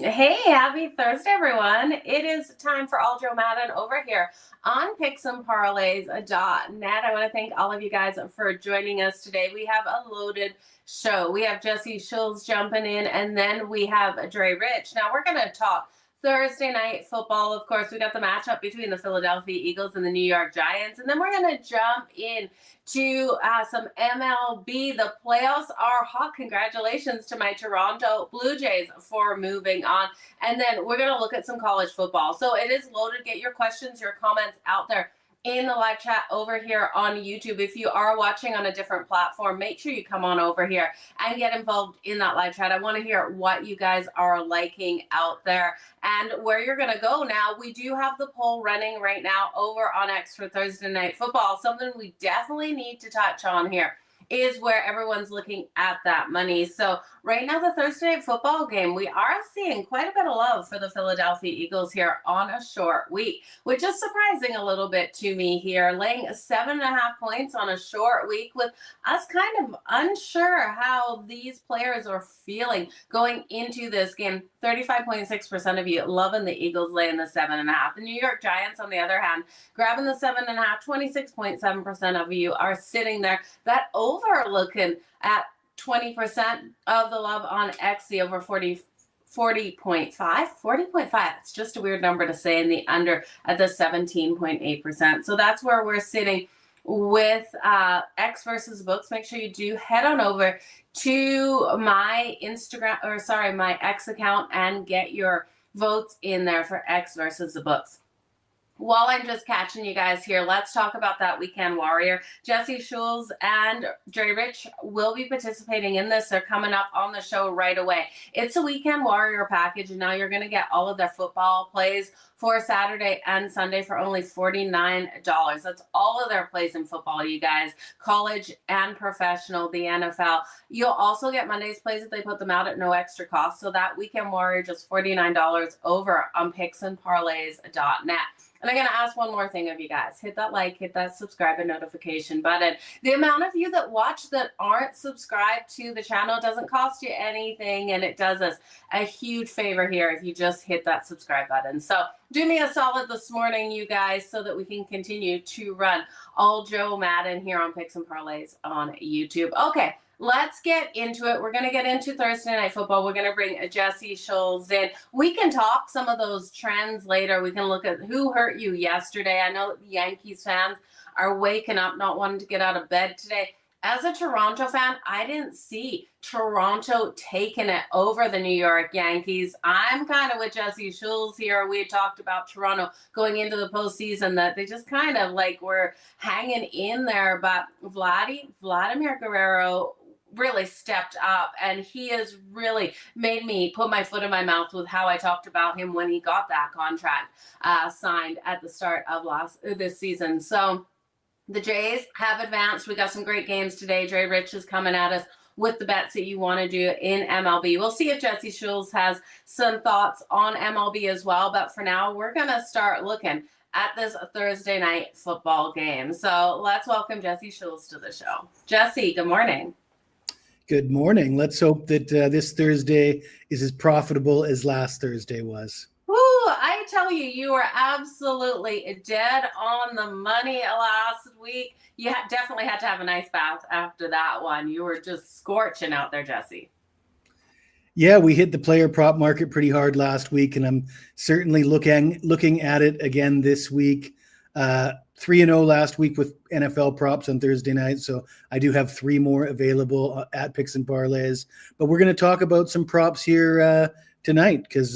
Hey, happy Thursday, everyone. It is time for All-Jo Madden over here on Picks and Parlays.net. I want to thank all of you guys for joining us today. We have a loaded show. We have Jesse Schulz jumping in, and then we have Dre Rich. Now, we're going to talk Thursday night football. Of course, we got the matchup between the Philadelphia Eagles and the New York Giants. And then we're going to jump in to some MLB. The playoffs are hot. Congratulations to my Toronto Blue Jays for moving on. And then we're going to look at some college football. So it is loaded. Get your questions, your comments out there in the live chat over here on YouTube. If you are watching on a different platform, make sure you come on over here and get involved in that live chat. I want to hear what you guys are liking out there and where you're going to go. Now, we do have the poll running right now over on X for Thursday Night Football. Something we definitely need to touch on here is where everyone's looking at that money. So right now, the Thursday Night Football game, we are seeing quite a bit of love for the Philadelphia Eagles here on a short week, which is surprising a little bit to me here, laying 7.5 points on a short week with us kind of unsure how these players are feeling going into this game. 35.6% of you loving the Eagles laying the 7.5. The New York Giants, on the other hand, grabbing the 7.5. 26.7% of you are sitting there. That over looking at 20% of the love on X, the over 40.5. It's just a weird number to say, in the under at the 17.8%. So that's where we're sitting with X versus books. Make sure you do head on over to my my X account and get your votes in there for X versus the books. While I'm just catching you guys here, let's talk about that weekend warrior. Jesse Schulz and Dre Rich will be participating in this. They're coming up on the show right away. It's a weekend warrior package, and now you're going to get all of their football plays for Saturday and Sunday for only $49. That's all of their plays in football, you guys. College and professional, the NFL. You'll also get Monday's plays if they put them out at no extra cost. So that weekend warrior, just $49 over on picksandparlays.net. And I'm going to ask one more thing of you guys. Hit that like, hit that subscribe and notification button. The amount of you that watch that aren't subscribed to the channel doesn't cost you anything, and it does us a huge favor here if you just hit that subscribe button. So do me a solid this morning, you guys, so that we can continue to run All-Jo Madden here on Picks and Parlays on YouTube. Okay. Let's get into it. We're going to get into Thursday Night Football. We're going to bring Jesse Schulz in. We can talk some of those trends later. We can look at who hurt you yesterday. I know the Yankees fans are waking up, not wanting to get out of bed today. As a Toronto fan, I didn't see Toronto taking it over the New York Yankees. I'm kind of with Jesse Schulz here. We had talked about Toronto going into the postseason, that they just kind of like were hanging in there. But Vladimir Guerrero really stepped up, and he has really made me put my foot in my mouth with how I talked about him when he got that contract signed at the start of this season. So the Jays have advanced. We got some great games today. Dre Rich is coming at us with the bets that you want to do in MLB. We'll see if Jesse Schulz has some thoughts on MLB as well. But for now, we're going to start looking at this Thursday night football game. So let's welcome Jesse Schulz to the show. Jesse, good morning. Good morning. Let's hope that this Thursday is as profitable as last Thursday was. Woo, I tell you, you were absolutely dead on the money last week. You definitely had to have a nice bath after that one. You were just scorching out there, Jesse. Yeah, we hit the player prop market pretty hard last week, and I'm certainly looking at it again this week. 3-0 last week with NFL props on Thursday night, so I do have 3 more available at Picks and Parlays. But we're going to talk about some props here tonight because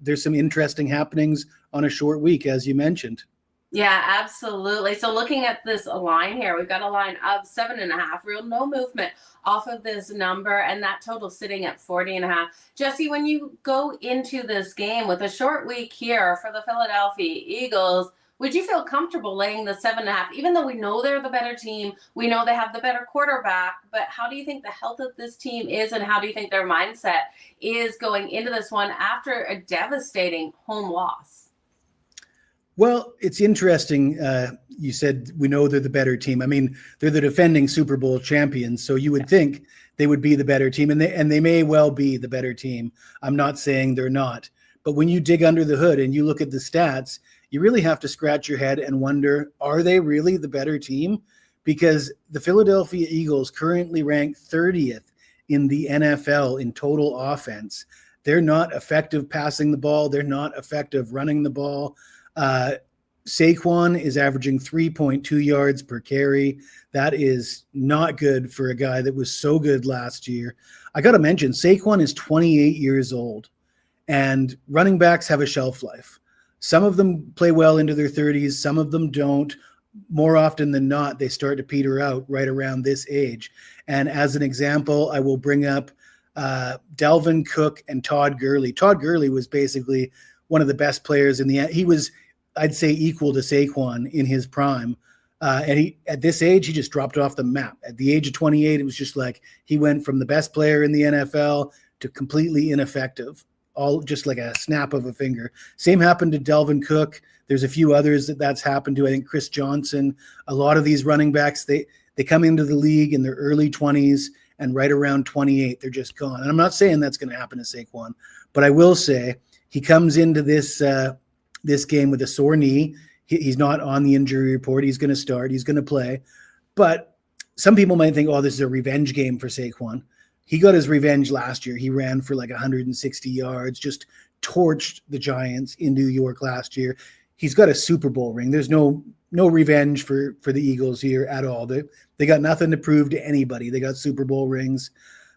there's some interesting happenings on a short week, as you mentioned. Yeah, absolutely. So looking at this line here, we've got a line of 7.5, no movement off of this number, and that total sitting at 40.5. Jesse, when you go into this game with a short week here for the Philadelphia Eagles, would you feel comfortable laying the 7.5, even though we know they're the better team, we know they have the better quarterback, but how do you think the health of this team is, and how do you think their mindset is going into this one after a devastating home loss? Well, it's interesting. You said we know they're the better team. I mean, they're the defending Super Bowl champions, so you would think they would be the better team, and they may well be the better team. I'm not saying they're not, but when you dig under the hood and you look at the stats, you really have to scratch your head and wonder, are they really the better team? Because the Philadelphia Eagles currently rank 30th in the NFL in total offense. They're not effective passing the ball. They're not effective running the ball. Saquon is averaging 3.2 yards per carry. That is not good for a guy that was so good last year. I got to mention, Saquon is 28 years old, and running backs have a shelf life. Some of them play well into their 30s. Some of them don't. More often than not, they start to peter out right around this age. And as an example, I will bring up Dalvin Cook and Todd Gurley. Todd Gurley was basically one of the best players in the – he was, I'd say, equal to Saquon in his prime. And he, at this age, he just dropped off the map. At the age of 28, it was just like he went from the best player in the NFL to completely ineffective, all just like a snap of a finger. Same happened to Dalvin Cook. There's a few others that's happened to. I think Chris Johnson. A lot of these running backs, they come into the league in their early 20s, and right around 28, they're just gone. And I'm not saying that's going to happen to Saquon, but I will say he comes into this this game with a sore knee. He's not on the injury report. He's going to start. He's going to play. But some people might think, oh, this is a revenge game for Saquon. He got his revenge last year. He ran for like 160 yards, just torched the Giants in New York last year. He's got a Super Bowl ring. There's no revenge for the Eagles here at all. They got nothing to prove to anybody. They got Super Bowl rings.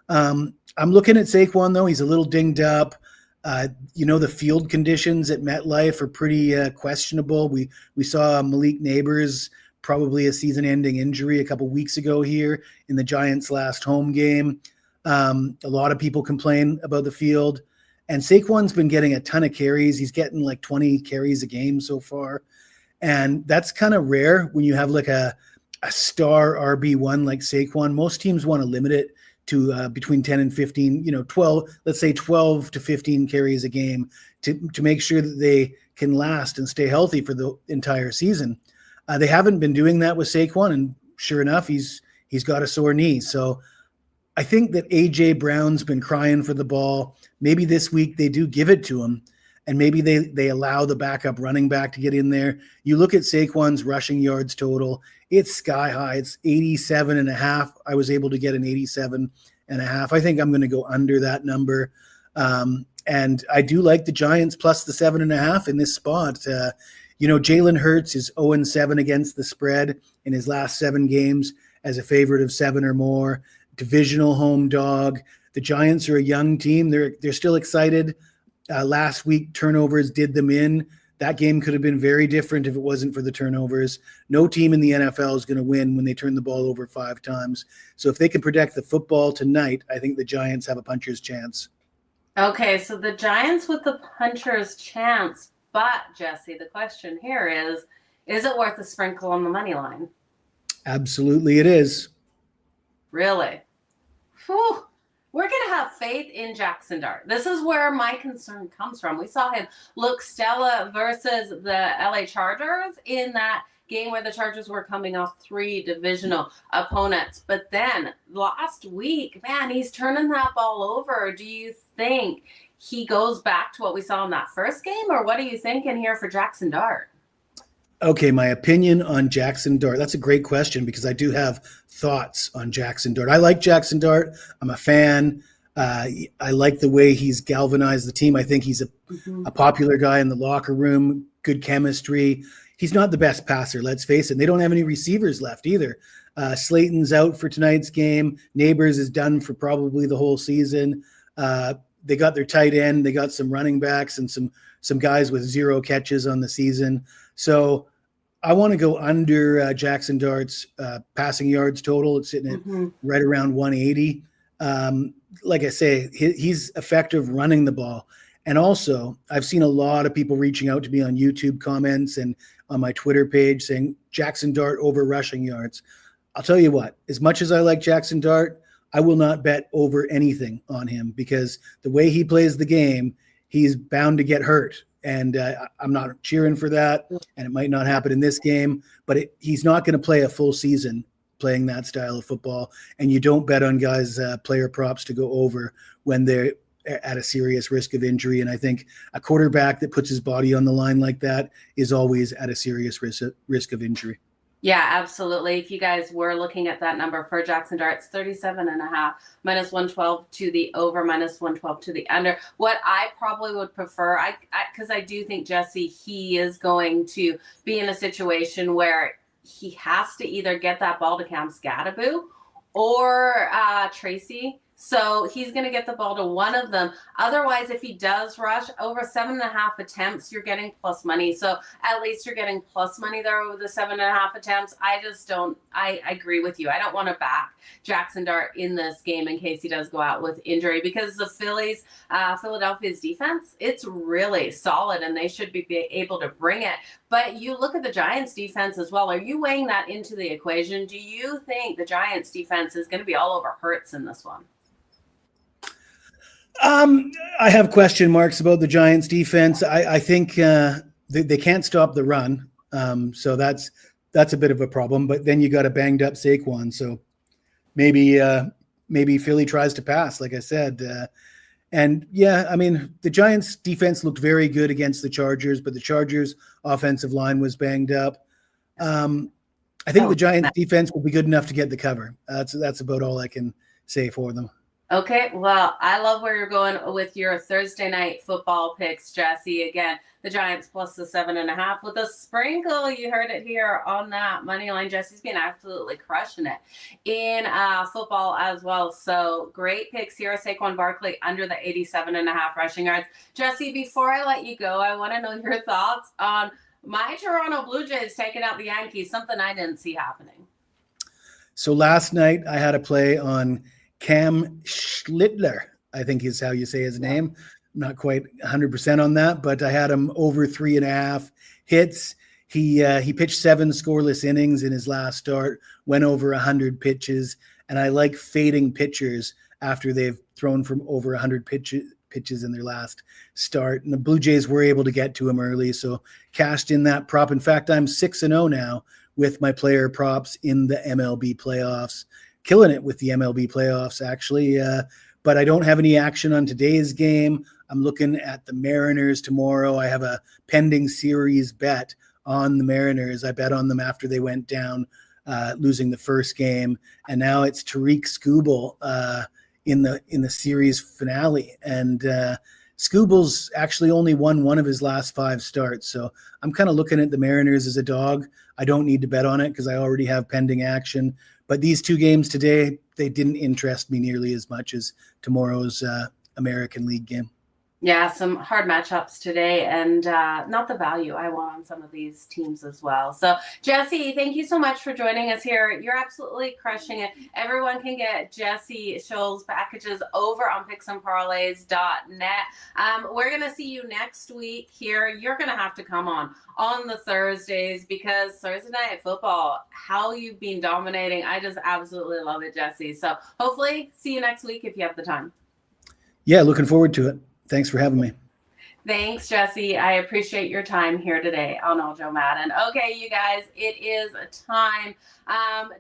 I'm looking at Saquon, though. He's a little dinged up. The field conditions at MetLife are pretty questionable. We saw Malik Neighbors, probably a season-ending injury a couple weeks ago here in the Giants' last home game. A lot of people complain about the field. And Saquon's been getting a ton of carries. He's getting like 20 carries a game so far. And that's kind of rare when you have like a star RB1 like Saquon. Most teams want to limit it to between 10 and 15, 12, let's say 12 to 15 carries a game to make sure that they can last and stay healthy for the entire season. They haven't been doing that with Saquon, and sure enough, he's got a sore knee. So I think that A.J. Brown's been crying for the ball. Maybe this week they do give it to him, and maybe they allow the backup running back to get in there. You look at Saquon's rushing yards total, it's sky high. It's 87.5. I was able to get an 87.5. I think I'm going to go under that number. And I do like the Giants plus the 7.5 in this spot. Jalen Hurts is 0-7 against the spread in his last 7 games as a favorite of 7 or more. Divisional home dog. The Giants are a young team. They're still excited. Last week, turnovers did them in. That game could have been very different if it wasn't for the turnovers. No team in the NFL is going to win when they turn the ball over 5 times. So if they can protect the football tonight, I think the Giants have a puncher's chance. Okay, so the Giants with the puncher's chance. But, Jesse, the question here is it worth a sprinkle on the money line? Absolutely it is. Really? Whew. We're going to have faith in Jackson Dart. This is where my concern comes from. We saw him look stellar versus the LA Chargers in that game where the Chargers were coming off 3 divisional opponents. But then last week, man, he's turning that ball over. Do you think he goes back to what we saw in that first game, or what are you thinking here for Jackson Dart? Okay, my opinion on Jackson Dart. That's a great question because I do have thoughts on Jackson Dart. I like Jackson Dart. I'm a fan. I like the way he's galvanized the team. I think he's a popular guy in the locker room, good chemistry. He's not the best passer, let's face it. They don't have any receivers left either. Slayton's out for tonight's game. Neighbors is done for probably the whole season. They got their tight end. They got some running backs and some guys with 0 catches on the season. So I want to go under Jackson Dart's passing yards total. It's sitting at right around 180. Like I say, he's effective running the ball. And also, I've seen a lot of people reaching out to me on YouTube comments and on my Twitter page saying Jackson Dart over rushing yards. I'll tell you what, as much as I like Jackson Dart, I will not bet over anything on him because the way he plays the game, he's bound to get hurt. And I'm not cheering for that, and it might not happen in this game, but he's not going to play a full season playing that style of football, and you don't bet on guys' player props to go over when they're at a serious risk of injury. And I think a quarterback that puts his body on the line like that is always at a serious risk of injury. Yeah, absolutely. If you guys were looking at that number for Jackson Dart, it's 37.5, -112 to the over, -112 to the under. What I probably would prefer, because I do think Jesse, he is going to be in a situation where he has to either get that ball to Cam Scadaboo or Tracy. So he's going to get the ball to one of them. Otherwise, if he does rush over 7.5 attempts, you're getting plus money. So at least you're getting plus money there over the 7.5 attempts. I agree with you. I don't want to back Jackson Dart in this game in case he does go out with injury, because the Philadelphia's defense, it's really solid and they should be able to bring it. But you look at the Giants defense as well. Are you weighing that into the equation? Do you think the Giants defense is going to be all over Hurts in this one? I have question marks about the Giants defense. I think they can't stop the run. So that's a bit of a problem, but then you got a banged up Saquon. So maybe Philly tries to pass, like I said. And yeah, I mean, the Giants defense looked very good against the Chargers, but the Chargers offensive line was banged up. I think the Giants defense will be good enough to get the cover. That's about all I can say for them. Okay, well, I love where you're going with your Thursday night football picks, Jesse. Again, the Giants plus the 7.5 with a sprinkle. You heard it here on that money line. Jesse's been absolutely crushing it in football as well. So great picks here. Saquon Barkley under the 87.5 rushing yards. Jesse, before I let you go, I want to know your thoughts on my Toronto Blue Jays taking out the Yankees, something I didn't see happening. So last night I had a play on Cam Schlittler, I think is how you say his name. I'm not quite 100% on that, but I had him over 3.5 hits. He pitched 7 scoreless innings in his last start, went over 100 pitches, and I like fading pitchers after they've thrown from over 100 pitches in their last start. And the Blue Jays were able to get to him early, so cashed in that prop. In fact, I'm 6-0 now with my player props in the MLB playoffs. Killing it with the MLB playoffs, actually. But I don't have any action on today's game. I'm looking at the Mariners tomorrow. I have a pending series bet on the Mariners. I bet on them after they went down, losing the first game. And now it's Tariq Skubal in the series finale. And Skubal's actually only won one of his last 5 starts. So I'm kind of looking at the Mariners as a dog. I don't need to bet on it because I already have pending action. But these 2 games today, they didn't interest me nearly as much as tomorrow's American League game. Yeah, some hard matchups today, and not the value I want on some of these teams as well. So, Jesse, thank you so much for joining us here. You're absolutely crushing it. Everyone can get Jesse Scholl's packages over on picksandparlays.net. We're going to see you next week here. You're going to have to come on the Thursdays, because Thursday night football, how you've been dominating, I just absolutely love it, Jesse. So, hopefully, see you next week if you have the time. Yeah, looking forward to it. Thanks for having me. Thanks, Jesse. I appreciate your time here today on All-Jo Madden. Okay, you guys, it is time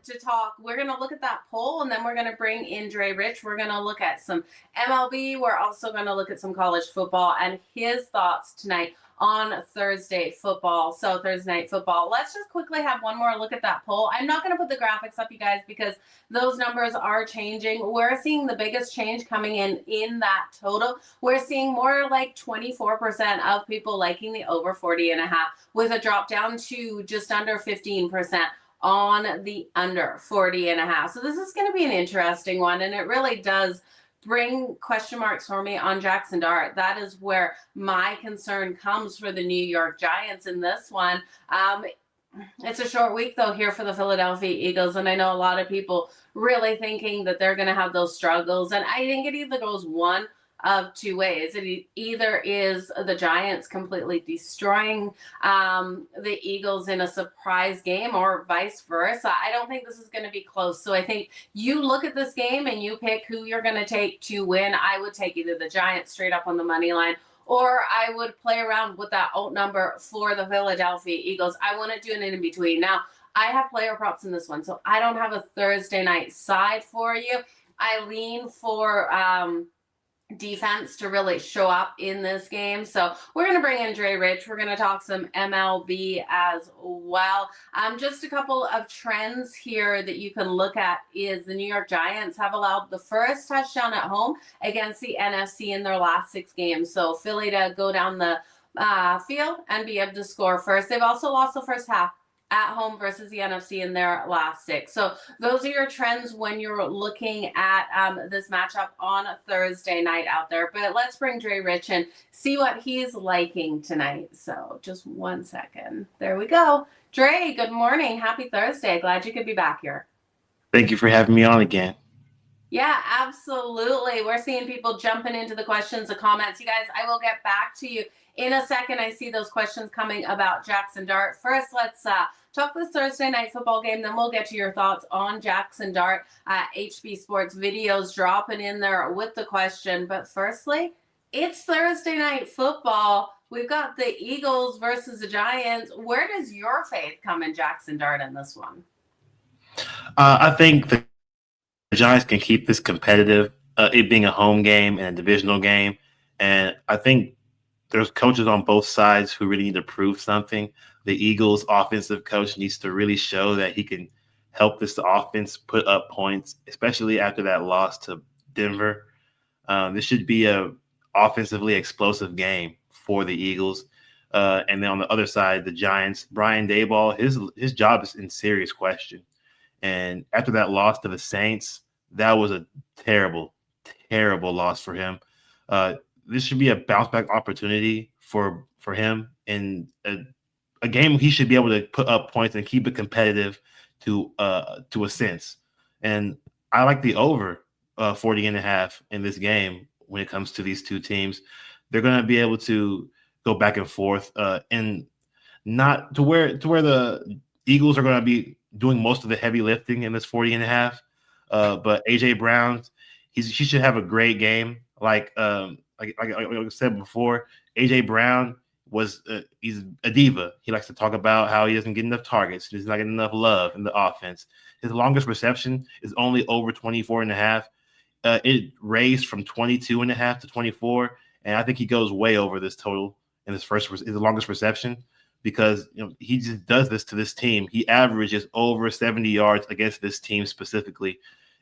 to talk. We're going to look at that poll, and then we're going to bring in Dre Rich. We're going to look at some MLB. We're also going to look at some college football and his thoughts tonight on Thursday football. So Thursday night football. Let's just quickly have one more look at that poll. I'm not going to put the graphics up, you guys, because those numbers are changing. We're seeing the biggest change coming in that total. We're seeing more like 24% of people liking the over 40.5, with a drop down to just under 15% on the under 40.5. So this is going to be an interesting one, and it really does bring question marks for me on Jackson Dart. That is where my concern comes for the New York Giants in this one. It's a short week, though, here for the Philadelphia Eagles, and I know a lot of people really thinking that they're going to have those struggles, and I think it either goes one of 2 ways. It either is the Giants completely destroying the Eagles in a surprise game, or vice versa. I don't think this is going to be close. So I think you look at this game and you pick who you're going to take to win. I would take either the Giants straight up on the money line, or I would play around with that alt number for the Philadelphia Eagles. I wouldn't do an in between. Now, I have player props in this one, so I don't have a Thursday night side for you. I lean for defense to really show up in this game. So we're going to bring in Dre Rich. We're going to talk some MLB as well. Just a couple of trends here that you can look at is the New York Giants have allowed the first touchdown at home against the NFC in their last 6 games. So Philly to go down the field and be able to score first. They've also lost the first half at home versus the NFC in their last 6. So those are your trends when you're looking at this matchup on a Thursday night out there. But let's bring Dre Rich and see what he's liking tonight. So just 1 second. There we go. Dre, good morning. Happy Thursday. Glad you could be back here. Thank you for having me on again. Yeah, absolutely. We're seeing people jumping into the questions, the comments. You guys, I will get back to you in a second. I see those questions coming about Jackson Dart. First, let's talk this Thursday night football game. Then we'll get to your thoughts on Jackson Dart. HB Sports videos dropping in there with the question. But firstly, it's Thursday night football. We've got the Eagles versus the Giants. Where does your faith come in Jackson Dart in this one? I think the Giants can keep this competitive, it being a home game and a divisional game. And I think there's coaches on both sides who really need to prove something. The Eagles offensive coach needs to really show that he can help this offense put up points, especially after that loss to Denver. This should be a offensively explosive game for the Eagles. And then on the other side, the Giants, Brian Daboll, his job is in serious question. And after that loss to the Saints, that was a terrible, terrible loss for him. This should be a bounce back opportunity for him in a game. He should be able to put up points and keep it competitive to a sense. And I like the over 40.5 in this game when it comes to these two teams. They're going to be able to go back and forth and not to where the Eagles are going to be doing most of the heavy lifting in this 40.5. But AJ Brown, he should have a great game. Like I said before, AJ Brown he's a diva. He likes to talk about how he doesn't get enough targets. He's not getting enough love in the offense. His longest reception is only over 24.5. It raised from 22.5 to 24, and I think he goes way over this total in his longest reception because he just does this to this team. He averages over 70 yards against this team specifically,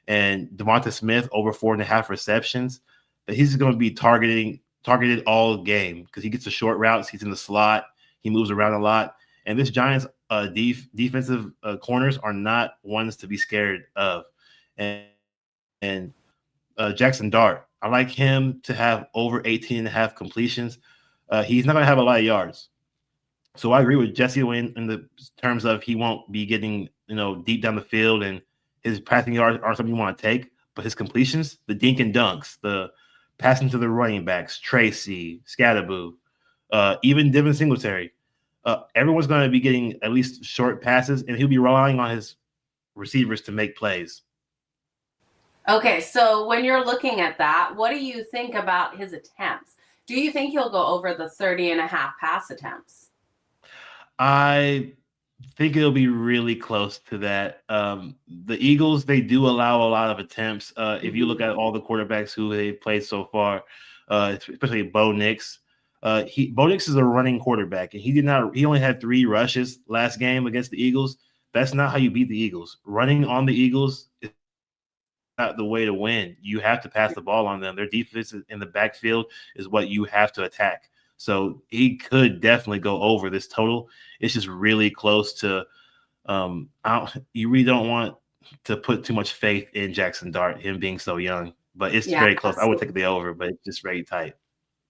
and Devonta Smith over 4.5 receptions. That he's going to be targeted all game because he gets the short routes. He's in the slot. He moves around a lot. And this Giants defensive corners are not ones to be scared of. And Jackson Dart, I like him to have over 18.5 completions. He's not going to have a lot of yards. So I agree with Jesse in the terms of he won't be getting deep down the field, and his passing yards aren't something you want to take. But his completions, the dink and dunks, the passing to the running backs, Tracy, Scatterboo, even Devin Singletary. Everyone's going to be getting at least short passes, and he'll be relying on his receivers to make plays. Okay, so when you're looking at that, what do you think about his attempts? Do you think he'll go over the 30.5 pass attempts? I think it'll be really close to that. The Eagles, they do allow a lot of attempts. If you look at all the quarterbacks who they've played so far, especially Bo Nix. Bo Nix is a running quarterback, and he only had 3 rushes last game against the Eagles. That's not how you beat the Eagles. Running on the Eagles is not the way to win. You have to pass the ball on them. Their defense in the backfield is what you have to attack. So he could definitely go over this total. It's just really close to you really don't want to put too much faith in Jackson Dart, him being so young. But it's very close. Absolutely. I would take the over, but it's just very tight.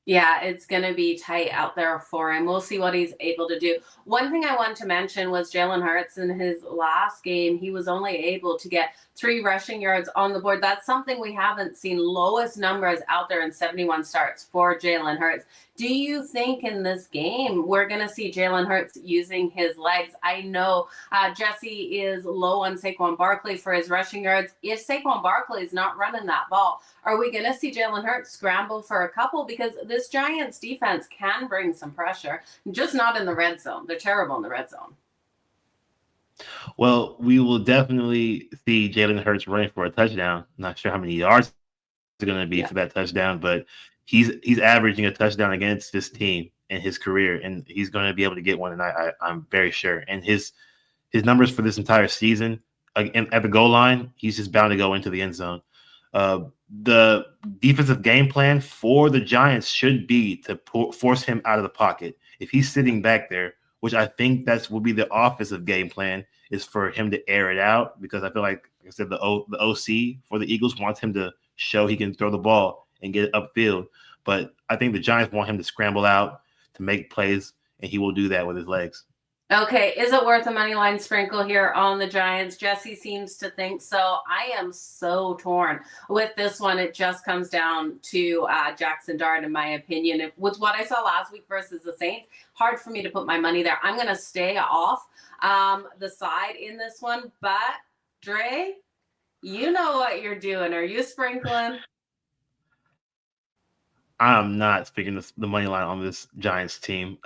Yeah, it's going to be tight out there for him. We'll see what he's able to do. One thing I want to mention was Jalen Hurts in his last game. He was only able to get 3 rushing yards on the board. That's something we haven't seen. Lowest numbers out there in 71 starts for Jalen Hurts. Do you think in this game we're going to see Jalen Hurts using his legs? I know Jesse is low on Saquon Barkley for his rushing yards. If Saquon Barkley is not running that ball, are we going to see Jalen Hurts scramble for a couple? Because this Giants defense can bring some pressure, just not in the red zone. They're terrible in the red zone. Well, we will definitely see Jalen Hurts running for a touchdown. Not sure how many yards it's going to be for that touchdown, but he's averaging a touchdown against this team in his career, and he's going to be able to get one tonight. I'm very sure. And his numbers for this entire season at the goal line, he's just bound to go into the end zone. The defensive game plan for the Giants should be to force him out of the pocket. If he's sitting back there, which I think will be the offensive game plan, is for him to air it out, because I feel like I said, the OC for the Eagles wants him to show he can throw the ball and get it upfield. But I think the Giants want him to scramble out to make plays, and he will do that with his legs. Okay, is it worth a money line sprinkle here on the Giants? Jesse seems to think so. I am so torn with this one. It just comes down to Jackson Dart, in my opinion. With what I saw last week versus the Saints, hard for me to put my money there. I'm going to stay off the side in this one. But, Dre, you know what you're doing. Are you sprinkling? I'm not speaking the money line on this Giants team.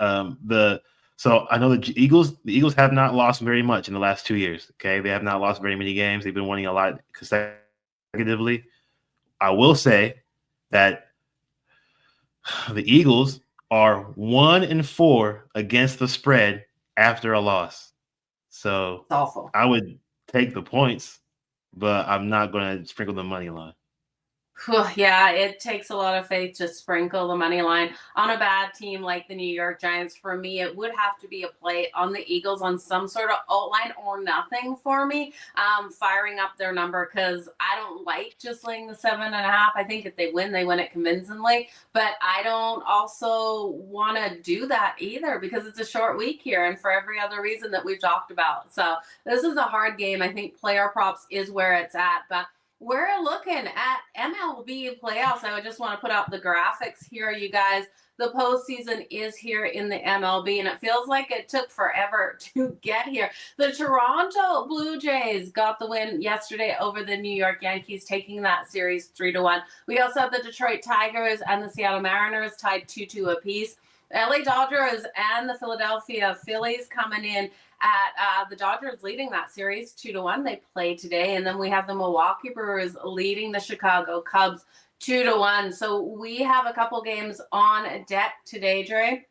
So I know the Eagles have not lost very much in the last 2 years. Okay, they have not lost very many games. They've been winning a lot consecutively. I will say that the Eagles are 1-4 against the spread after a loss. So It's awful. I would take the points, but I'm not going to sprinkle the money line. Yeah, it takes a lot of faith to sprinkle the money line on a bad team like the New York Giants. For me, it would have to be a play on the Eagles on some sort of outline or nothing for me, firing up their number, because I don't like just laying the 7.5. I think if they win it convincingly, but I don't also want to do that either, because it's a short week here and for every other reason that we've talked about. So this is a hard game. I think player props is where it's at, but we're looking at MLB playoffs. I would just want to put out the graphics here, you guys. The postseason is here in the MLB, and it feels like it took forever to get here. The Toronto Blue Jays got the win yesterday over the New York Yankees, taking that series 3-1. We also have the Detroit Tigers and the Seattle Mariners tied 2-2 apiece. LA Dodgers and the Philadelphia Phillies coming in at the Dodgers leading that series 2-1. They play today. And then we have the Milwaukee Brewers leading the Chicago Cubs 2-1. So we have a couple games on deck today, Dre.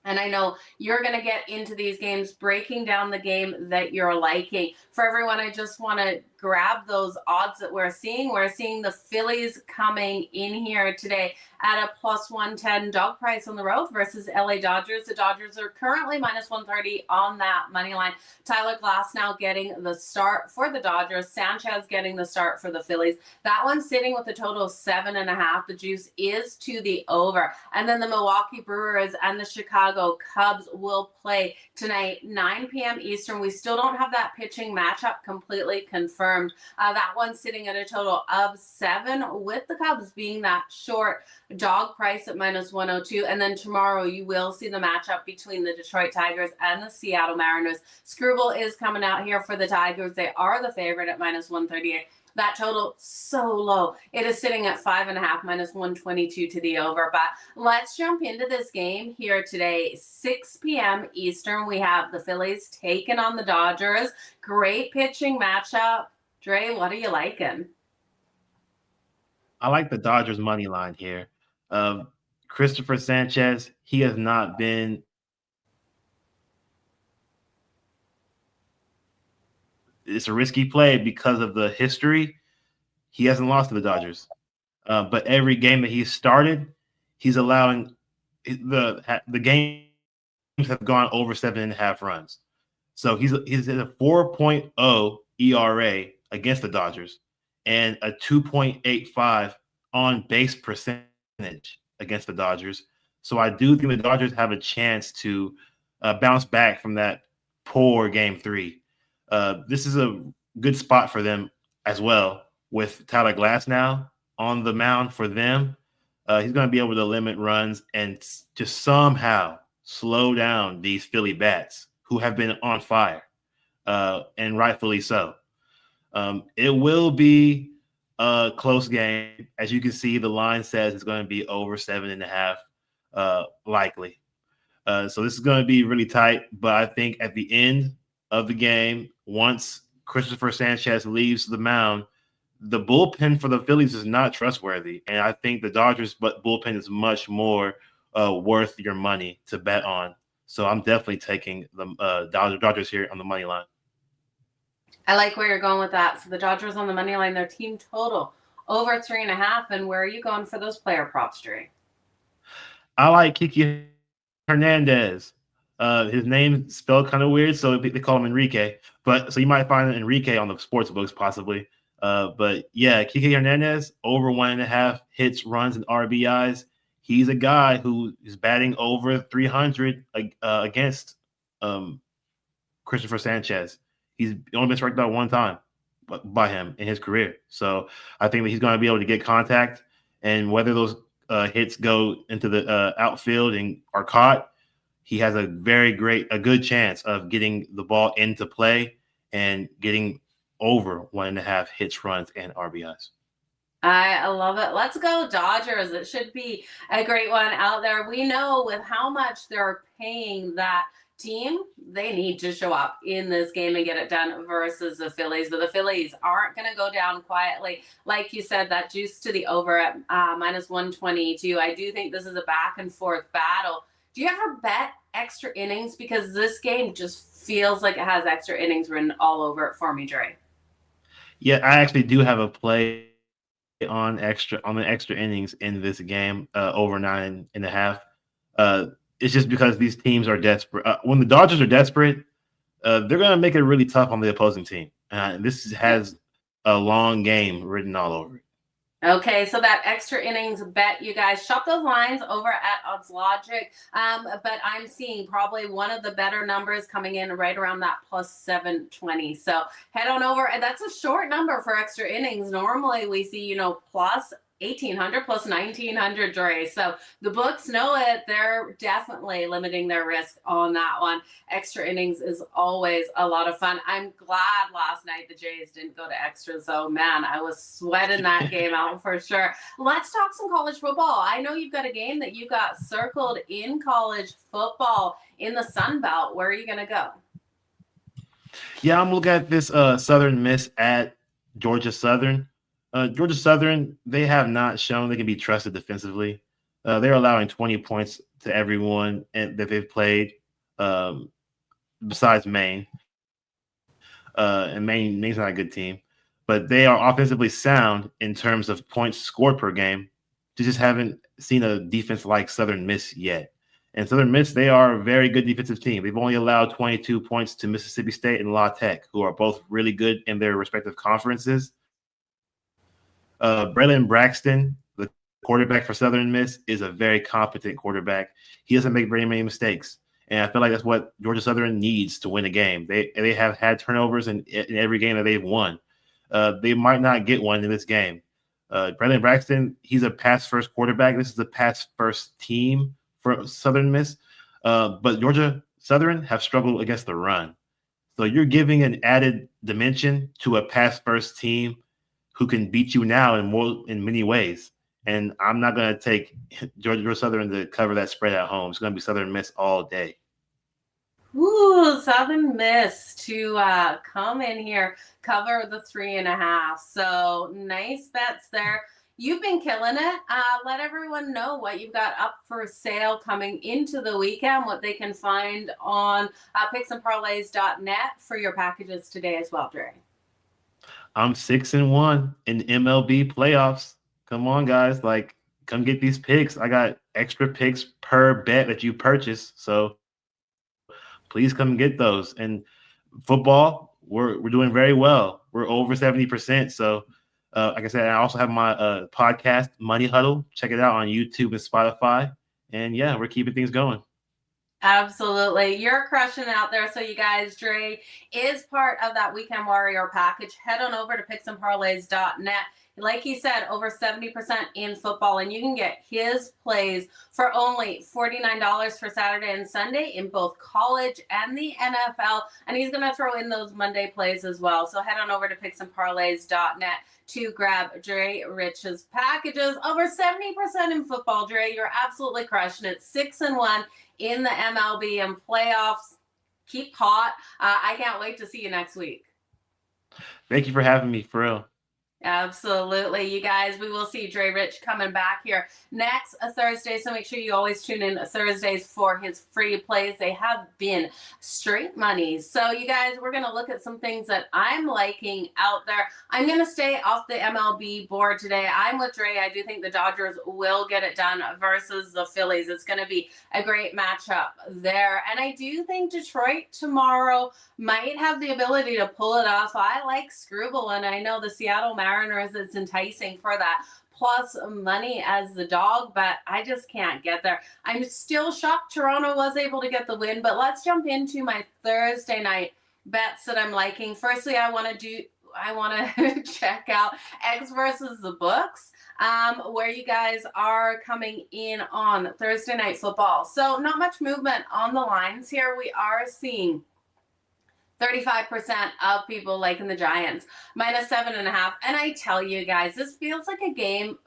And I know you're going to get into these games, breaking down the game that you're liking. For everyone, I just want to grab those odds that we're seeing. We're seeing the Phillies coming in here today at a +110 dog price on the road versus LA Dodgers. The Dodgers are currently -130 on that money line. Tyler Glass now getting the start for the Dodgers. Sanchez getting the start for the Phillies. That one's sitting with a total of 7.5. The juice is to the over. And then the Milwaukee Brewers and the Chicago Cubs will play tonight, 9 p.m. Eastern. We still don't have that pitching matchup completely confirmed. That one's sitting at a total of 7, with the Cubs being that short dog price at -102. And then tomorrow you will see the matchup between the Detroit Tigers and the Seattle Mariners. Screwball is coming out here for the Tigers. They are the favorite at -138. That total so low. It is sitting at 5.5, -122 to the over. But let's jump into this game here today. 6 p.m. Eastern. We have the Phillies taking on the Dodgers. Great pitching matchup. Dre, what are you liking? I like the Dodgers money line here. Christopher Sanchez, he has not been – it's a risky play because of the history. He hasn't lost to the Dodgers. But every game that he's started, he's allowing the games have gone over 7.5 runs. So he's at a 4.0 ERA against the Dodgers and a 2.85 on base percentage against the Dodgers. So I do think the Dodgers have a chance to bounce back from that poor game 3. This is a good spot for them as well, with Tyler Glass now on the mound for them. He's going to be able to limit runs and just somehow slow down these Philly bats who have been on fire, and rightfully so. It will be a close game. As you can see, the line says it's going to be over 7.5, likely. So this is going to be really tight, but I think at the end, of the game, once Christopher Sanchez leaves the mound, the bullpen for the Phillies is not trustworthy. And I think the Dodgers bullpen is much more worth your money to bet on. So I'm definitely taking the Dodgers here on the money line. I like where you're going with that. So the Dodgers on the money line, their team total over 3.5. And where are you going for those player props, Dre? I like Kiki Hernandez. His name spelled kind of weird, so they call him Enrique. But so you might find Enrique on the sports books possibly. But yeah, Kiki Hernandez over 1.5 hits, runs, and RBIs. He's a guy who is batting over 300 against Christopher Sanchez. He's only been struck out one time by him in his career. So I think that he's going to be able to get contact, and whether those hits go into the outfield and are caught, he has a good chance of getting the ball into play and getting over 1.5 hits, runs, and RBIs. I love it. Let's go Dodgers. It should be a great one out there. We know with how much they're paying that team, they need to show up in this game and get it done versus the Phillies. But the Phillies aren't going to go down quietly. Like you said, that juice to the over at minus 122. I do think this is a back and forth battle. Do you ever bet extra innings? Because this game just feels like it has extra innings written all over it for me, Dre. Yeah, I actually do have a play on the extra innings in this game, over 9.5. It's just because these teams are desperate. When the Dodgers are desperate, they're going to make it really tough on the opposing team. This has a long game written all over it. Okay, so that extra innings bet, you guys shop those lines over at Odds Logic. But I'm seeing probably one of the better numbers coming in right around that plus 720. So head on over, and that's a short number for extra innings. Normally we see, plus 1,800 plus 1,900, Dre. So the books know it. They're definitely limiting their risk on that one. Extra innings is always a lot of fun. I'm glad last night the Jays didn't go to extras. So, man, I was sweating that game out for sure. Let's talk some college football. I know you've got a game that you got circled in college football in the Sun Belt. Where are you going to go? Yeah, I'm looking at this Southern Miss at Georgia Southern. Georgia Southern, they have not shown they can be trusted defensively. They're allowing 20 points to everyone that they've played, besides Maine. And Maine's not a good team, but they are offensively sound in terms of points scored per game. They just haven't seen a defense like Southern Miss yet. And Southern Miss, they are a very good defensive team. They've only allowed 22 points to Mississippi State and La Tech, who are both really good in their respective conferences. Braylon Braxton, the quarterback for Southern Miss, is a very competent quarterback. He doesn't make very many mistakes. And I feel like that's what Georgia Southern needs to win a game. They have had turnovers in every game that they've won. They might not get one in this game. Braylon Braxton, he's a pass-first quarterback. This is a pass-first team for Southern Miss. But Georgia Southern have struggled against the run. So you're giving an added dimension to a pass-first team who can beat you now in many ways. And I'm not going to take Georgia Southern to cover that spread at home. It's going to be Southern Miss all day. Ooh, Southern Miss to come in here, cover the 3.5. So nice bets there. You've been killing it. Let everyone know what you've got up for sale coming into the weekend, what they can find on picksandparlays.net for your packages today as well, Dre. I'm 6-1 in MLB playoffs. Come on, guys. Come get these picks. I got extra picks per bet that you purchase. So please come get those. And football, we're doing very well. We're over 70%. So like I said, I also have my podcast, Money Huddle. Check it out on YouTube and Spotify. And yeah, we're keeping things going. Absolutely. You're crushing out there. So you guys, Dre is part of that Weekend Warrior package. Head on over to picksandparlays.net. Like he said, over 70% in football, and you can get his plays for only $49 for Saturday and Sunday in both college and the NFL. And he's going to throw in those Monday plays as well. So head on over to picksandparlays.net to grab Dre Rich's packages. Over 70% in football, Dre. You're absolutely crushing it. 6-1 in the MLB and playoffs. keep hot. I can't wait to see you next week. Thank you for having me, for real. Absolutely, you guys. We will see Dre Rich coming back here next Thursday. So make sure you always tune in Thursdays for his free plays. They have been straight monies. So you guys, we're going to look at some things that I'm liking out there. I'm going to stay off the MLB board today. I'm with Dre. I do think the Dodgers will get it done versus the Phillies. It's going to be a great matchup there. And I do think Detroit tomorrow might have the ability to pull it off. I like Scrooble, and I know the Seattle Mariners, it's enticing for that plus money as the dog, but I just can't get there. I'm still shocked Toronto was able to get the win, but let's jump into my Thursday night bets that I'm liking. Firstly, I want to check out X versus the books, where you guys are coming in on Thursday night football. So not much movement on the lines here. We are seeing 35% of people liking the Giants, -7.5. And I tell you guys, this feels like a game,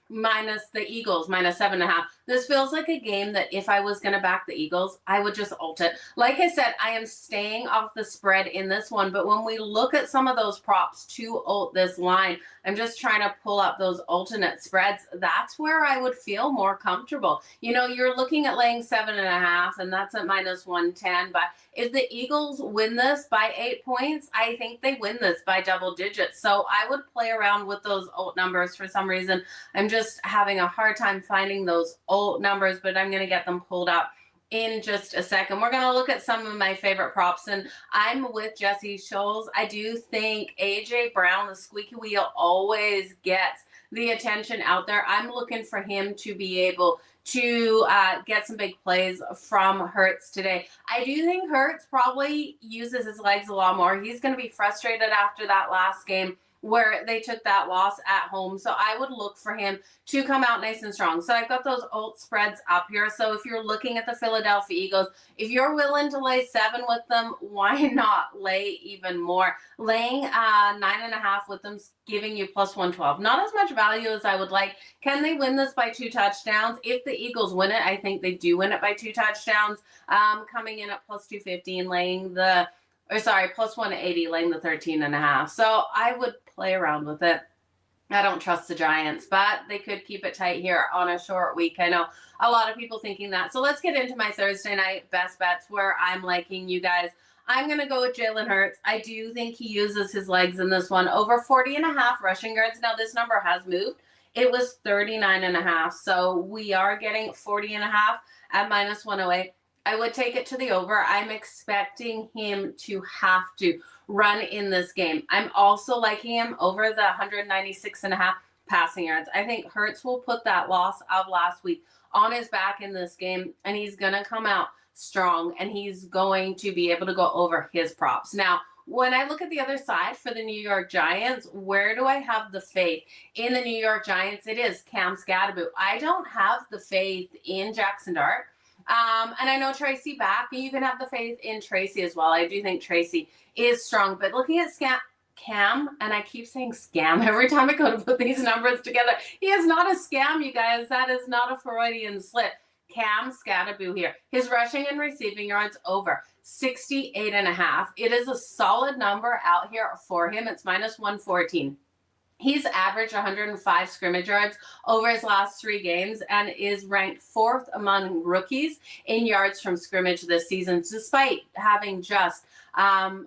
minus the Eagles, -7.5. This feels like a game that if I was going to back the Eagles, I would just ult it. Like I said, I am staying off the spread in this one, but when we look at some of those props to ult this line, I'm just trying to pull up those alternate spreads. That's where I would feel more comfortable. You know, you're looking at laying 7.5, and that's at -110. But if the Eagles win this by 8 points, I think they win this by double digits. So I would play around with those ult numbers. For some reason, I'm just having a hard time finding those ult numbers, but I'm going to get them pulled up in just a second. We're going to look at some of my favorite props, and I'm with Jesse Scholes. I do think AJ Brown, the squeaky wheel, always gets the attention out there. I'm looking for him to be able to get some big plays from Hurts today. I do think Hurts probably uses his legs a lot more. He's going to be frustrated after that last game where they took that loss at home. So I would look for him to come out nice and strong. So I've got those alt spreads up here. So if you're looking at the Philadelphia Eagles, if you're willing to lay 7 with them, why not lay even more? Laying 9.5 with them, giving you +112. Not as much value as I would like. Can they win this by 2 touchdowns? If the Eagles win it, I think they do win it by 2 touchdowns. Coming in at +215, laying the +180, laying the 13.5. So I would play around with it. I don't trust the Giants, but they could keep it tight here on a short week. I know a lot of people thinking that. So let's get into my Thursday night best bets where I'm liking you guys. I'm going to go with Jalen Hurts. I do think he uses his legs in this one. Over 40.5 rushing yards. Now this number has moved. It was 39.5. So we are getting 40.5 at -108. I would take it to the over. I'm expecting him to have to run in this game. I'm also liking him over the 196.5 passing yards. I think Hurts will put that loss of last week on his back in this game, and he's going to come out strong, and he's going to be able to go over his props. Now, when I look at the other side for the New York Giants, where do I have the faith in the New York Giants? It is Cam Scadaboo. I don't have the faith in Jackson Dart. And I know Tracy back, and you can have the faith in Tracy as well. I do think Tracy is strong, but looking at Cam, and I keep saying scam every time I go to put these numbers together. He is not a scam, you guys. That is not a Freudian slip. Cam Scadaboo here. His rushing and receiving yards over 68.5. It is a solid number out here for him. It's -114. He's averaged 105 scrimmage yards over his last 3 games and is ranked 4th among rookies in yards from scrimmage this season, despite having just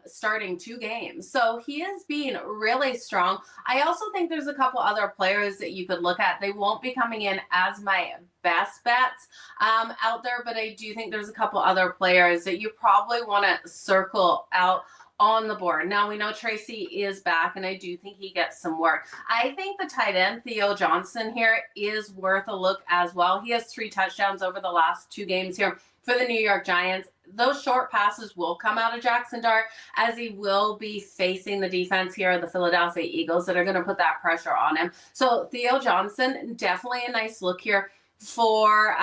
starting 2 games. So he is being really strong. I also think there's a couple other players that you could look at. They won't be coming in as my best bets out there, but I do think there's a couple other players that you probably want to circle out on the board. Now we know Tracy is back, and I do think he gets some work. I think the tight end, Theo Johnson here, is worth a look as well. He has 3 touchdowns over the last 2 games here for the New York Giants. Those short passes will come out of Jackson Dart, as he will be facing the defense here of the Philadelphia Eagles that are going to put that pressure on him. So Theo Johnson, definitely a nice look here for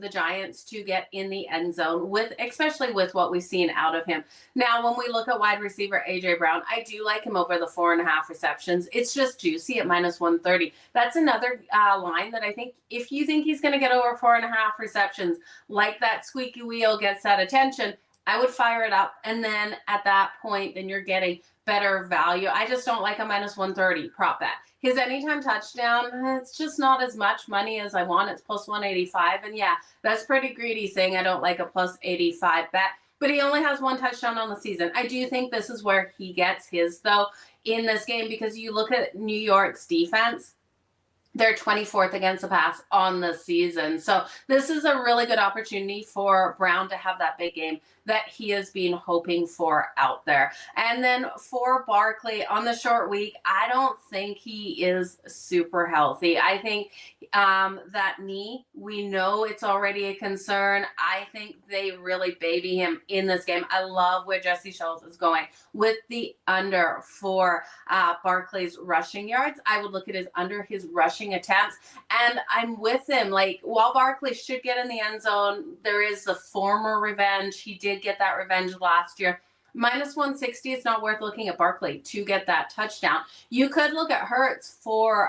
the Giants to get in the end zone, especially with what we've seen out of him. Now, when we look at wide receiver A.J. Brown, I do like him over the 4.5 receptions. It's just juicy at -130. That's another line that I think if you think he's going to get over 4.5 receptions, like that squeaky wheel gets that attention, I would fire it up. And then at that point, then you're getting better value. I just don't like a minus 130 prop bet. His anytime touchdown, it's just not as much money as I want. It's plus 185. And yeah, that's pretty greedy saying I don't like a plus 85 bet. But he only has one touchdown on the season. I do think this is where he gets his, though, in this game, because you look at New York's defense. They're 24th against the pass on the season. So this is a really good opportunity for Brown to have that big game that he has been hoping for out there. And then for Barkley on the short week, I don't think he is super healthy. I think that knee, we know it's already a concern. I think they really baby him in this game. I love where Jesse Schultz is going with the under for Barkley's rushing yards. I would look at his under his rushing attempts, and I'm with him. Like, while Barkley should get in the end zone, there is the former revenge. He did get that revenge last year. Minus 160, it's not worth looking at Barkley to get that touchdown. You could look at Hurts for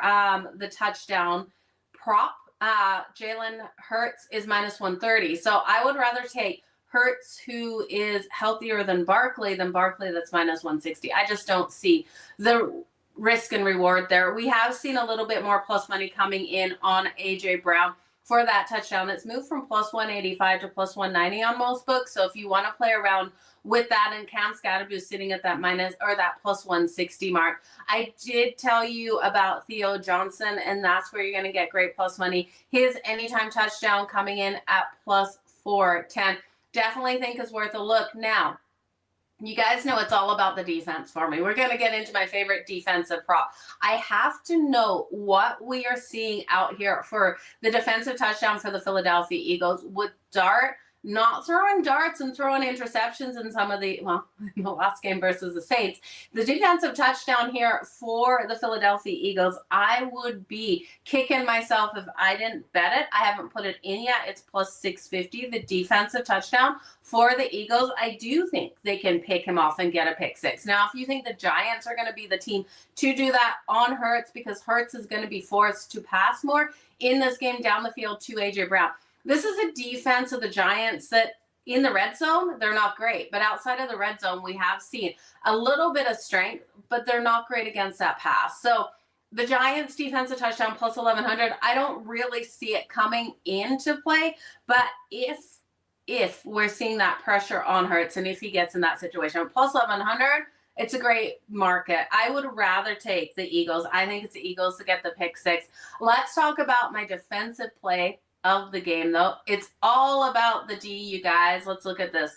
the touchdown prop. Jalen Hurts is minus 130. So I would rather take Hurts, who is healthier than Barkley that's minus 160. I just don't see the risk and reward there. We have seen a little bit more plus money coming in on AJ Brown for that touchdown. It's moved from plus 185 to plus 190 on most books. So if you want to play around with that, and Cam Scatterbo sitting at that minus or that plus 160 mark. I did tell you about Theo Johnson, and that's where you're going to get great plus money. His anytime touchdown coming in at plus 410. Definitely think is worth a look. Now, you guys know it's all about the defense for me. We're going to get into my favorite defensive prop. I have to know what we are seeing out here for the defensive touchdown for the Philadelphia Eagles with Dart not throwing darts and throwing interceptions in some of the, well, in the last game versus the Saints. The defensive touchdown here for the Philadelphia Eagles, I would be kicking myself if I didn't bet it. I haven't put it in yet. It's plus 650, the defensive touchdown for the Eagles. I do think they can pick him off and get a pick six. Now, if you think the Giants are going to be the team to do that on Hurts, because Hurts is going to be forced to pass more in this game down the field to AJ Brown. This is a defense of the Giants that in the red zone, they're not great. But outside of the red zone, we have seen a little bit of strength, but they're not great against that pass. So the Giants defensive touchdown plus 1,100, I don't really see it coming into play. But if we're seeing that pressure on Hurts and if he gets in that situation, plus 1,100, it's a great market. I would rather take the Eagles. I think it's the Eagles to get the pick six. Let's talk about my defensive play of the game, though. It's all about the D, you guys. Let's look at this.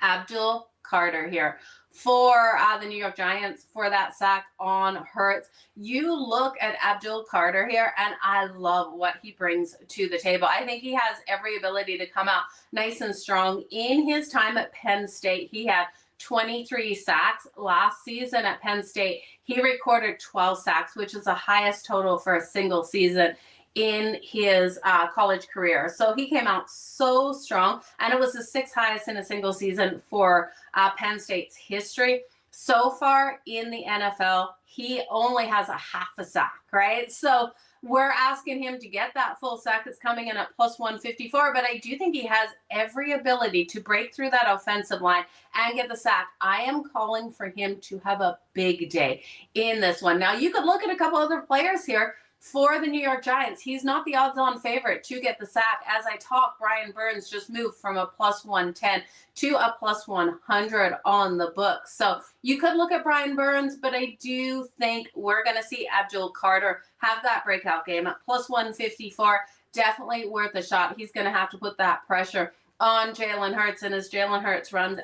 Abdul Carter here for the New York Giants for that sack on Hurts. You look at Abdul Carter here, and I love what he brings to the table. I think he has every ability to come out nice and strong. In his time at Penn State, he had 23 sacks. Last season at Penn State, he recorded 12 sacks, which is the highest total for a single season in his college career. So he came out so strong, and it was the sixth highest in a single season for Penn State's history. So far in the NFL, he only has a half a sack, right? So we're asking him to get that full sack. It's coming in at plus 154, but I do think he has every ability to break through that offensive line and get the sack. I am calling for him to have a big day in this one. Now, you could look at a couple other players here for the New York Giants. He's not the odds-on favorite to get the sack. As I talk, Brian Burns just moved from a plus 110 to a plus 100 on the book. So you could look at Brian Burns, but I do think we're going to see Abdul Carter have that breakout game at plus 154. Definitely worth a shot. He's going to have to put that pressure on Jalen Hurts, and as Jalen Hurts runs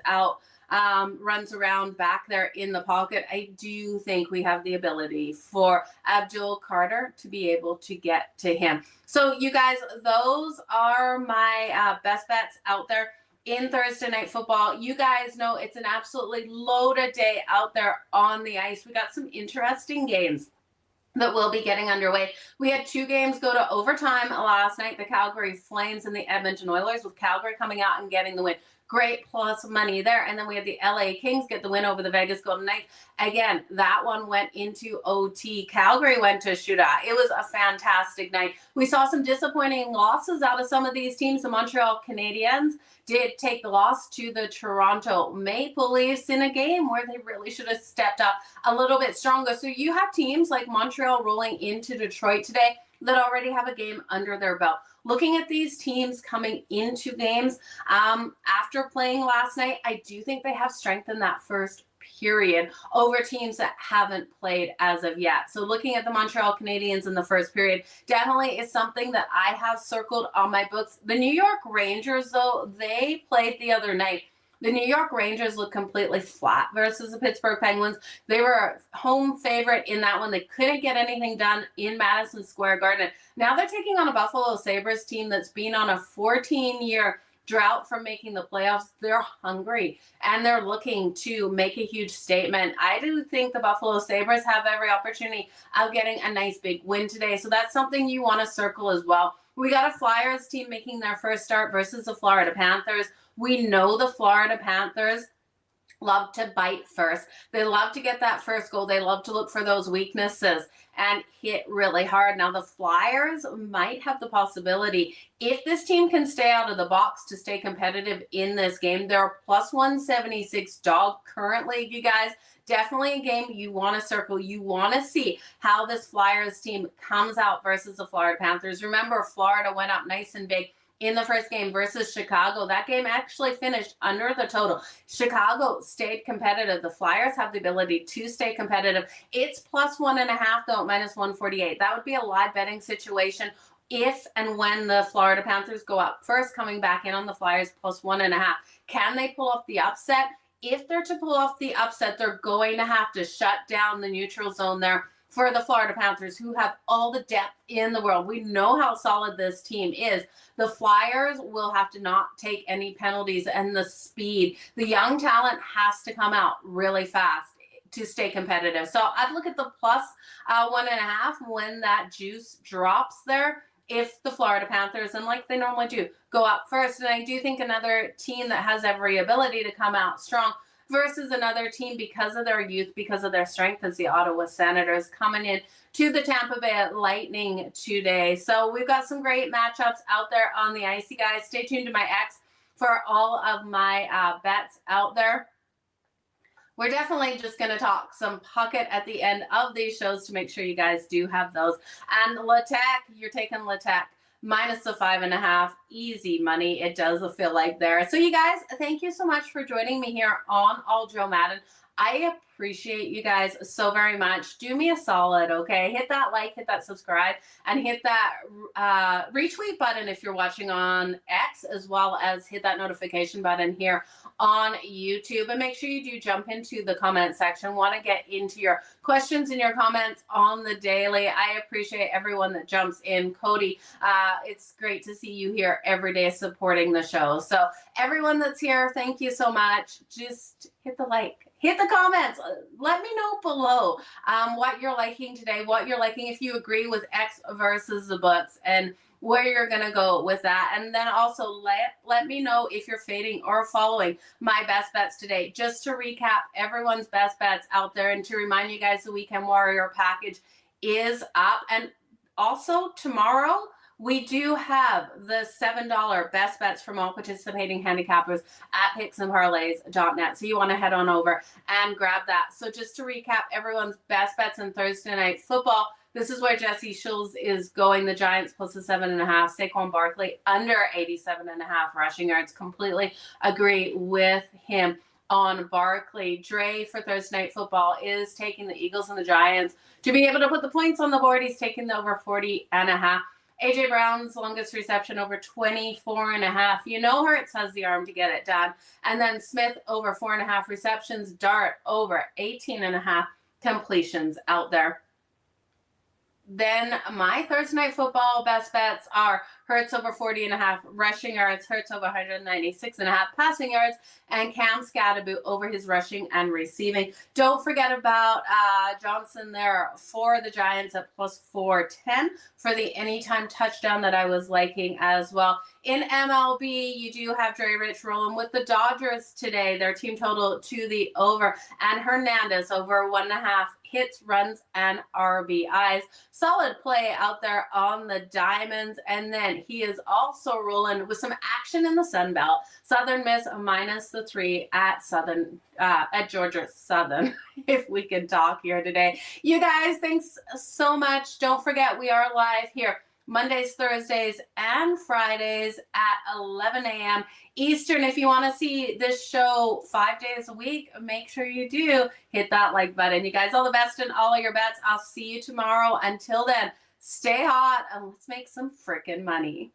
around back there in the pocket, I do think we have the ability for Abdul Carter to be able to get to him. So you guys, those are my best bets out there in Thursday Night Football. You guys know it's an absolutely loaded day out there on the ice. We got some interesting games that will be getting underway. We had two games go to overtime last night, the Calgary Flames and the Edmonton Oilers, with Calgary coming out and getting the win great plus money there. And then we had the LA Kings get the win over the Vegas Golden Knights. Again, that one went into OT. Calgary went to shootout. It was a fantastic night. We saw some disappointing losses out of some of these teams. The Montreal Canadiens did take the loss to the Toronto Maple Leafs in a game where they really should have stepped up a little bit stronger. So you have teams like Montreal rolling into Detroit today that already have a game under their belt. Looking at these teams coming into games after playing last night, I do think they have strength in that first period over teams that haven't played as of yet. So looking at the Montreal Canadiens in the first period definitely is something that I have circled on my books. The New York Rangers, though, they played the other night. The New York Rangers looked completely flat versus the Pittsburgh Penguins. They were a home favorite in that one. They couldn't get anything done in Madison Square Garden. Now they're taking on a Buffalo Sabres team that's been on a 14-year drought from making the playoffs. They're hungry and they're looking to make a huge statement. I do think the Buffalo Sabres have every opportunity of getting a nice big win today. So that's something you want to circle as well. We got a Flyers team making their first start versus the Florida Panthers. We know the Florida Panthers love to bite first. They love to get that first goal. They love to look for those weaknesses and hit really hard. Now, the Flyers might have the possibility, if this team can stay out of the box to stay competitive in this game, they're plus 176 dog currently, you guys. Definitely a game you want to circle. You want to see how this Flyers team comes out versus the Florida Panthers. Remember, Florida went up nice and big in the first game versus Chicago. That game actually finished under the total. Chicago stayed competitive. The Flyers have the ability to stay competitive. It's plus 1.5 though, minus 148. That would be a live betting situation if and when the Florida Panthers go up first, coming back in on the Flyers plus 1.5. Can they pull off the upset? If they're to pull off the upset, they're going to have to shut down the neutral zone there for the Florida Panthers, who have all the depth in the world. We know how solid this team is. The Flyers will have to not take any penalties, and the speed. The young talent has to come out really fast to stay competitive. So I'd look at the plus 1.5 when that juice drops there. If the Florida Panthers, and like they normally do, go up first. And I do think another team that has every ability to come out strong versus another team because of their youth, because of their strength, is the Ottawa Senators coming in to the Tampa Bay Lightning today. So we've got some great matchups out there on the icy, guys. Stay tuned to my X for all of my bets out there. We're definitely just going to talk some Puckett at the end of these shows to make sure you guys do have those. And Latek, you're taking Latek minus the 5.5, easy money. It does feel like there. So you guys, thank you so much for joining me here on All-Jo Madden. I appreciate you guys so very much. Do me a solid, okay? Hit that like, hit that subscribe, and hit that retweet button if you're watching on X, as well as hit that notification button here on YouTube. And make sure you do jump into the comment section. Want to get into your questions and your comments on the daily. I appreciate everyone that jumps in. Cody, it's great to see you here every day supporting the show. So everyone that's here, thank you so much. Just hit the like. Hit the comments. Let me know below what you're liking today, what you're liking, if you agree with X versus the books, and where you're going to go with that. And then also let me know if you're fading or following my best bets today. Just to recap everyone's best bets out there, and to remind you guys, the Weekend Warrior package is up. And also tomorrow, we do have the $7 best bets from all participating handicappers at picksandparlays.net. So you want to head on over and grab that. So just to recap everyone's best bets in Thursday Night Football, this is where Jesse Schultz is going. The Giants plus the 7.5. Saquon Barkley under 87.5 rushing yards. Completely agree with him on Barkley. Dre for Thursday Night Football is taking the Eagles and the Giants to be able to put the points on the board. He's taking the over 40.5. A.J. Brown's longest reception over 24.5. You know Hurts has the arm to get it done. And then Smith over 4.5 receptions. Dart over 18.5 completions out there. Then my Thursday night football best bets are Hurts over 40.5 rushing yards, Hurts over 196.5 passing yards, and Cam Scatterbo over his rushing and receiving. Don't forget about Johnson there for the Giants at plus 410 for the anytime touchdown that I was liking as well. In MLB, you do have Dre Rich rolling with the Dodgers today. Their team total to the over, and Hernandez over 1.5 hits, runs, and RBIs. Solid play out there on the Diamonds. And then he is also rolling with some action in the Sun Belt. Southern Miss minus the 3 at Georgia Southern, if we can talk here today. You guys, thanks so much. Don't forget, we are live here Mondays, Thursdays, and Fridays at 11 a.m. Eastern. If you want to see this show 5 days a week, make sure you do hit that like button. You guys, all the best in all of your bets. I'll see you tomorrow. Until then, stay hot and let's make some freaking money.